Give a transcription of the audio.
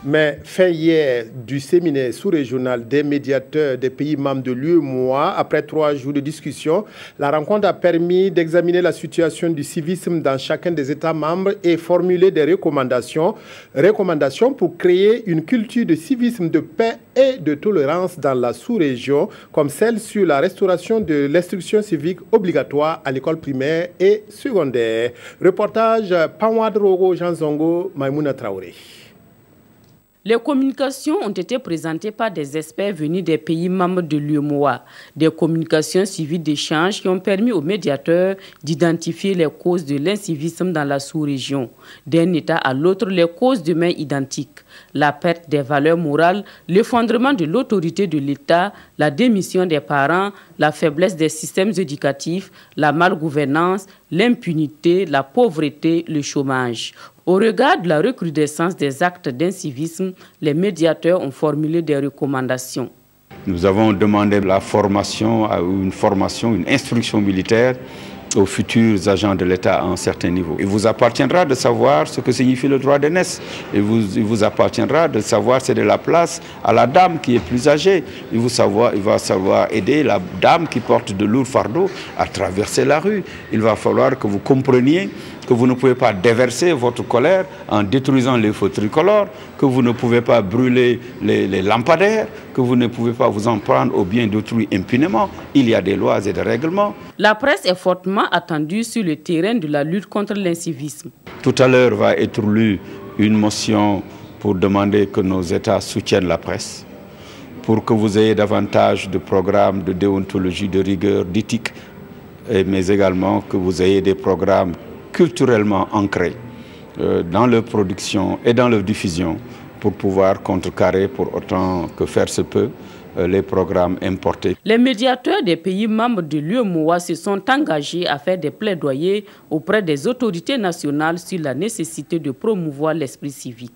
Mais fin hier du séminaire sous-régional des médiateurs des pays membres de l'UEMOA, après 3 jours de discussion, la rencontre a permis d'examiner la situation du civisme dans chacun des États membres et formuler des recommandations pour créer une culture de civisme de paix et de tolérance dans la sous-région, comme celle sur la restauration de l'instruction civique obligatoire à l'école primaire et secondaire. Reportage Panwad Rogo Jean Zongo, Maïmouna Traoré. Les communications ont été présentées par des experts venus des pays membres de l'UEMOA. Des communications suivies d'échanges qui ont permis aux médiateurs d'identifier les causes de l'incivisme dans la sous-région. D'un État à l'autre, les causes demeurent identiques. La perte des valeurs morales, l'effondrement de l'autorité de l'État, la démission des parents, la faiblesse des systèmes éducatifs, la malgouvernance, l'impunité, la pauvreté, le chômage. Au regard de la recrudescence des actes d'incivisme, les médiateurs ont formulé des recommandations. Nous avons demandé une instruction militaire aux futurs agents de l'État à un certain niveau. Il vous appartiendra de savoir ce que signifie le droit d'aînesse. Il vous appartiendra de savoir céder la place à la dame qui est plus âgée. Il va savoir aider la dame qui porte de lourds fardeaux à traverser la rue. Il va falloir que vous compreniez que vous ne pouvez pas déverser votre colère en détruisant les feux tricolores, que vous ne pouvez pas brûler les lampadaires, que vous ne pouvez pas vous en prendre aux biens d'autrui impunément. Il y a des lois et des règlements. La presse est fortement attendue sur le terrain de la lutte contre l'incivisme. Tout à l'heure va être lue une motion pour demander que nos États soutiennent la presse, pour que vous ayez davantage de programmes de déontologie, de rigueur, d'éthique, mais également que vous ayez des programmes culturellement ancrés dans leur production et dans leur diffusion pour pouvoir contrecarrer, pour autant que faire se peut, les programmes importés. Les médiateurs des pays membres de l'UEMOA se sont engagés à faire des plaidoyers auprès des autorités nationales sur la nécessité de promouvoir l'esprit civique.